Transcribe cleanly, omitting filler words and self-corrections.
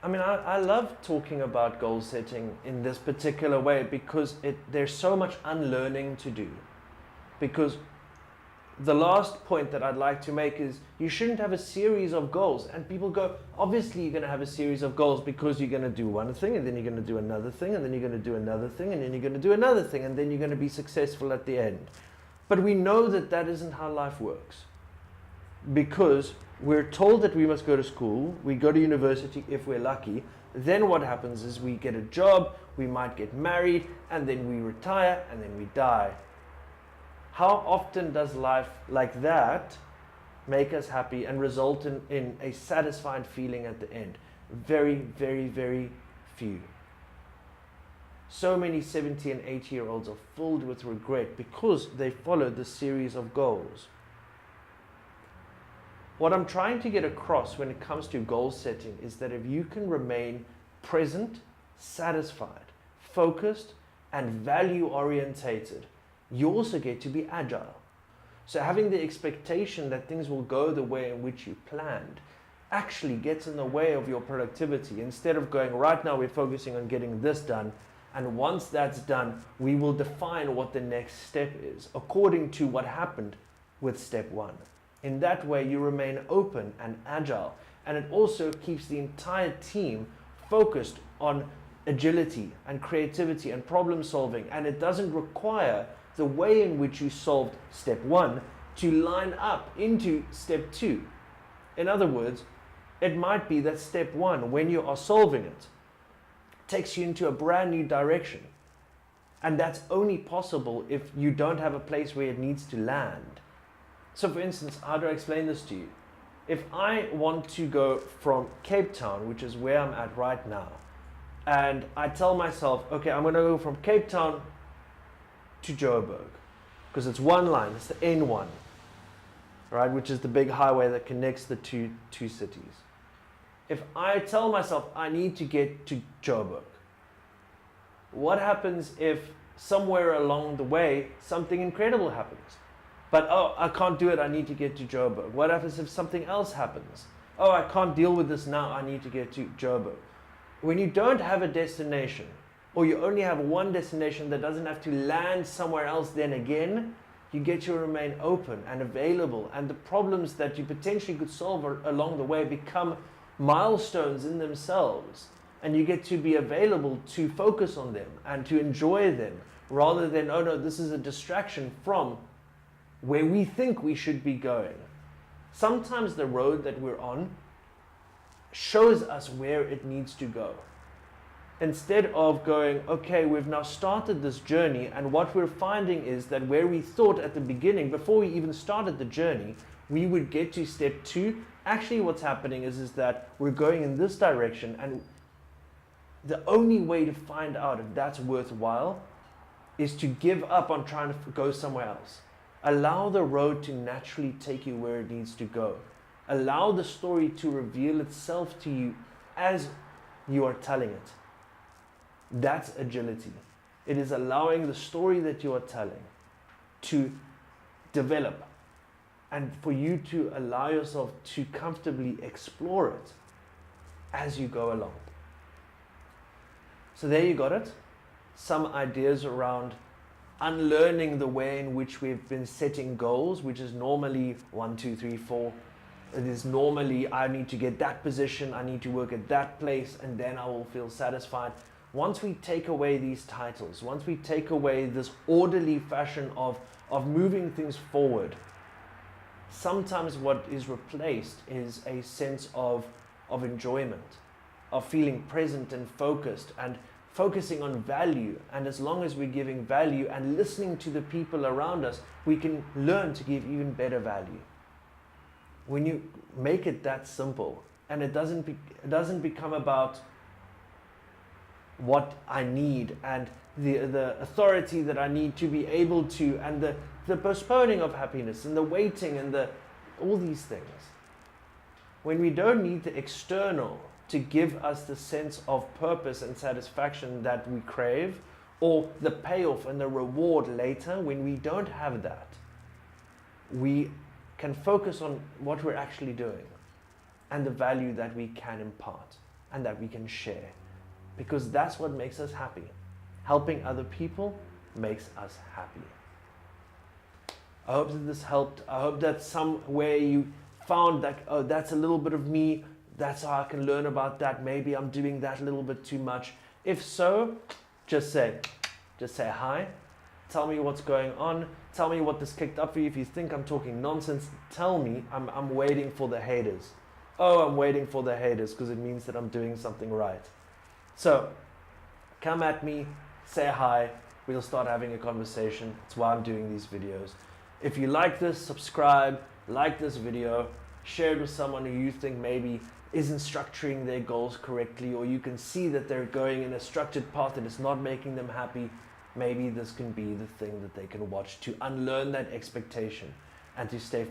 I mean, I love talking about goal setting in this particular way because there's so much unlearning to do. Because the last point that I'd like to make is you shouldn't have a series of goals. And people go, obviously you're going to have a series of goals because you're going to do one thing and then you're going to do another thing and then you're going to do another thing and then you're going to do another thing and then you're going to be successful at the end. But we know that that isn't how life works. Because we're told that we must go to school, we go to university if we're lucky, then what happens is we get a job, we might get married, and then we retire, and then we die. How often does life like that make us happy and result in a satisfied feeling at the end? Very, very, very few. So many 70 and 80-year-olds are filled with regret because they followed the series of goals. What I'm trying to get across when it comes to goal setting is that if you can remain present, satisfied, focused, and value-orientated, you also get to be agile. So having the expectation that things will go the way in which you planned actually gets in the way of your productivity. Instead of going, right now we're focusing on getting this done, and once that's done, we will define what the next step is according to what happened with step one. In that way, you remain open and agile, and it also keeps the entire team focused on agility and creativity and problem solving, and it doesn't require the way in which you solved step one to line up into step two. In other words, it might be that step one, when you are solving it, takes you into a brand new direction, and that's only possible if you don't have a place where it needs to land. So for instance, how do I explain this to you? If I want to go from Cape Town, which is where I'm at right now, and I tell myself, okay, I'm going to go from Cape Town to Joburg, because it's one line, it's the N1, right, which is the big highway that connects the two cities. If I tell myself I need to get to Joburg, what happens if somewhere along the way something incredible happens? But, oh, I can't do it, I need to get to Joburg. What happens if something else happens? Oh, I can't deal with this now, I need to get to Joburg. When you don't have a destination, or you only have one destination that doesn't have to land somewhere else then again, you get to remain open and available, and the problems that you potentially could solve along the way become milestones in themselves, and you get to be available to focus on them and to enjoy them, rather than, oh no, this is a distraction from where we think we should be going. Sometimes the road that we're on shows us where it needs to go. Instead of going, okay, we've now started this journey, and what we're finding is that where we thought at the beginning, before we even started the journey, we would get to step two, actually what's happening is that we're going in this direction, and the only way to find out if that's worthwhile is to give up on trying to go somewhere else. Allow the road to naturally take you where it needs to go. Allow the story to reveal itself to you as you are telling it. That's agility. It is allowing the story that you are telling to develop, and for you to allow yourself to comfortably explore it as you go along. So there you got it. Some ideas around unlearning the way in which we've been setting goals, which is normally 1, 2, 3, 4. It is normally, I need to get that position, I need to work at that place, and then I will feel satisfied. Once we take away these titles, once we take away this orderly fashion of moving things forward, sometimes what is replaced is a sense of enjoyment, of feeling present and focused, and focusing on value. And as long as we're giving value and listening to the people around us, we can learn to give even better value. When you make it that simple, and it doesn't become about what I need and the authority that I need to be able to, and the postponing of happiness and the waiting and all these things. When we don't need the external to give us the sense of purpose and satisfaction that we crave, or the payoff and the reward later, when we don't have that, we can focus on what we're actually doing and the value that we can impart. and that we can share. Because that's what makes us happy. Helping other people makes us happy. I hope that this helped. I hope that somewhere you found that, oh, that's a little bit of me. That's how I can learn about that. Maybe I'm doing that a little bit too much. If so, just say hi. Tell me what's going on. Tell me what this kicked up for you. If you think I'm talking nonsense, tell me. I'm waiting for the haters. Oh, I'm waiting for the haters because it means that I'm doing something right. So, come at me, say hi. We'll start having a conversation. It's why I'm doing these videos. If you like this, subscribe, like this video, share it with someone who you think maybe isn't structuring their goals correctly, or you can see that they're going in a structured path that is not making them happy. Maybe this can be the thing that they can watch to unlearn that expectation and to stay